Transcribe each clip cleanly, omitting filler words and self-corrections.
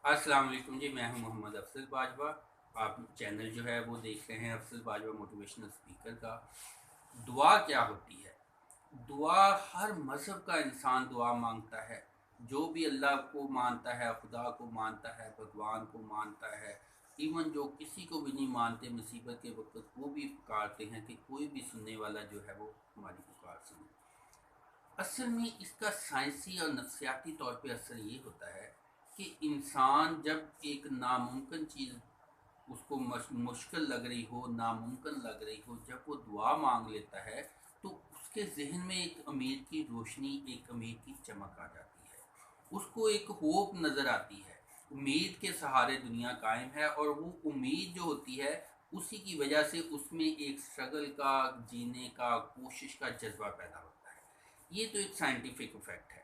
अस्सलाम वालेकुम जी। मैं हूं मोहम्मद अफसल बाजवा। आप चैनल जो है वो देख रहे हैं अफसल बाजवा मोटिवेशनल स्पीकर का। दुआ क्या होती है? दुआ हर मज़हब का इंसान दुआ मांगता है। जो भी अल्लाह को मानता है, खुदा को मानता है, भगवान को मानता है, इवन जो किसी को भी नहीं मानते, मुसीबत के वक्त वो भी पुकारते हैं कि कोई भी सुनने वाला जो है वो हमारी पुकार सुने। असल में इसका साइंसी और नफ्सियाती तौर पे असर ये होता है कि इंसान जब एक नामुमकिन चीज़ उसको मुश्किल लग रही हो, नामुमकिन लग रही हो, जब वो दुआ मांग लेता है तो उसके जहन में एक उम्मीद की रोशनी, एक उम्मीद की चमक आ जाती है। उसको एक होप नज़र आती है। उम्मीद के सहारे दुनिया कायम है, और वो उम्मीद जो होती है उसी की वजह से उसमें एक स्ट्रगल का, जीने का, कोशिश का जज्बा पैदा होता है। ये तो एक साइंटिफिक इफेक्ट है।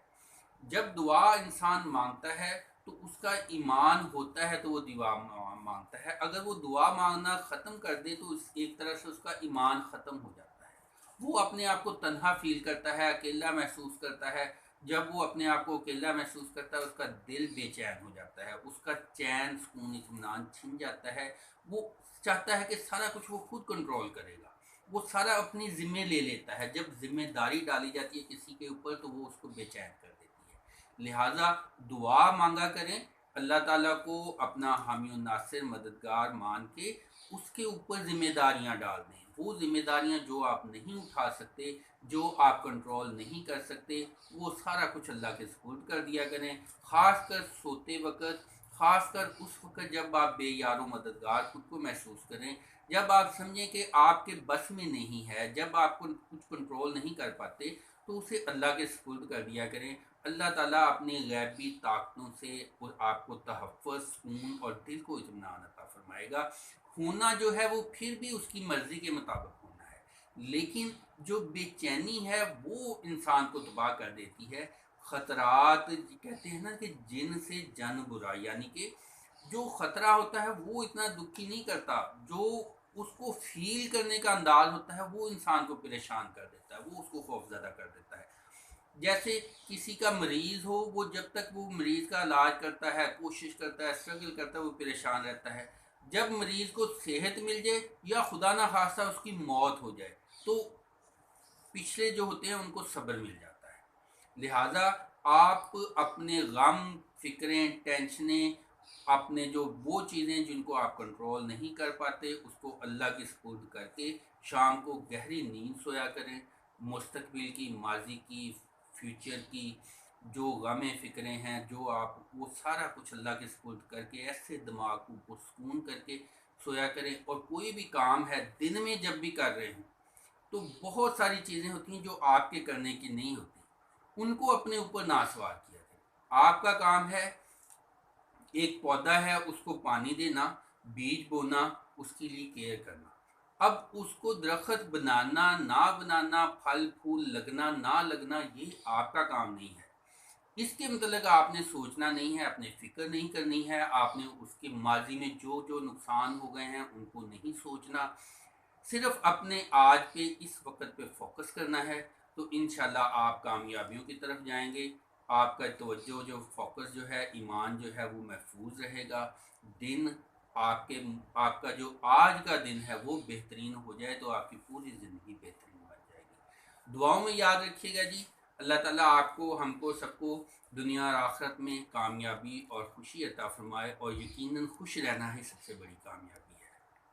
जब दुआ इंसान मांगता है तो उसका ईमान होता है तो वो दुआ मांगता है। अगर वो दुआ मांगना ख़त्म कर दे तो एक तरह से उसका ईमान ख़त्म हो जाता है। वो अपने आप को तन्हा फील करता है, अकेला महसूस करता है। जब वो अपने आप को अकेला महसूस करता है उसका दिल बेचैन हो जाता है, उसका चैन, सुकून, इत्मीनान छिन जाता है। वो चाहता है कि सारा कुछ वो खुद कंट्रोल करेगा, वो सारा अपनी ज़िम्मे ले लेता है। जब जिम्मेदारी डाली जाती है किसी के ऊपर तो वो उसको बेचैन कर देती है। लिहाजा दुआ मांगा करें, अल्लाह ताला को अपना हामी और नासिर, मददगार मान के उसके ऊपर ज़िम्मेदारियाँ डाल दें। वो ज़िम्मेदारियाँ जो आप नहीं उठा सकते, जो आप कंट्रोल नहीं कर सकते, वो सारा कुछ अल्लाह के सुपुर्द कर दिया करें। ख़ास कर सोते वक़्त, ख़ास कर उस वक़्त जब आप बेयारो मददगार खुद को महसूस करें, जब आप समझें कि आपके बस में नहीं है, जब आप कुछ कंट्रोल नहीं कर पाते, तो उसे अल्लाह के सुपुर्द कर दिया करें। अल्लाह ताला अपनी गैबी ताकतों से आपको तहफ़्फ़ुज़, सुकून और दिल को इत्मीनान अता फरमाएगा। होना जो है वो फिर भी उसकी मर्ज़ी के मुताबिक होना है, लेकिन जो बेचैनी है वो इंसान को तबाह कर देती है। ख़तरात, कहते हैं ना कि जिन से जन बुरा, यानी कि जो ख़तरा होता है वो इतना दुखी नहीं करता, जो उसको फील करने का अंदाज होता है वो इंसान को परेशान कर देता है, वो उसको खौफज़दा कर देता है। जैसे किसी का मरीज़ हो, वो जब तक वो मरीज़ का इलाज करता है, कोशिश करता है, स्ट्रगल करता है, वो परेशान रहता है। जब मरीज़ को सेहत मिल जाए या खुदा ना खास्ता उसकी मौत हो जाए तो पिछले जो होते हैं उनको सब्र मिल जाता है। लिहाजा आप अपने गम, फिक्रें, टेंशनें, अपने जो वो चीज़ें जिनको आप कंट्रोल नहीं कर पाते उसको अल्लाह के सुपुर्द करके शाम को गहरी नींद सोया करें। मुस्तकबिल की, माजी की, फ्यूचर की जो गमें फ़िक्रें हैं, जो आप, वो सारा कुछ अल्लाह के सुपुर्द करके ऐसे दिमाग को पुरसकून करके सोया करें। और कोई भी काम है दिन में जब भी कर रहे हों तो बहुत सारी चीज़ें होती हैं जो आपके करने की नहीं होती, उनको अपने ऊपर ना सवार किया करें। आपका काम है, एक पौधा है उसको पानी देना, बीज बोना, उसके लिए केयर करना। अब उसको दरख्त बनाना ना बनाना, फल फूल लगना ना लगना, ये आपका काम नहीं है। इसके मतलब आपने सोचना नहीं है, अपने फ़िक्र नहीं करनी है, आपने उसके माजी में जो जो नुकसान हो गए हैं उनको नहीं सोचना। सिर्फ अपने आज पे, इस वक्त पे फोकस करना है, तो इंशाल्लाह आप कामयाबियों की तरफ जाएंगे। आपका तवज्जो, जो फोकस जो है, ईमान जो है वो महफूज रहेगा। दिन आपके, आपका जो आज का दिन है वो बेहतरीन हो जाए तो आपकी पूरी ज़िंदगी बेहतरीन बन जाएगी। दुआओं में याद रखिएगा जी। अल्लाह ताला आपको, हमको, सबको दुनिया और आखिरत में कामयाबी और खुशी अता फरमाए, और यकीनन खुश रहना ही सबसे बड़ी कामयाबी है।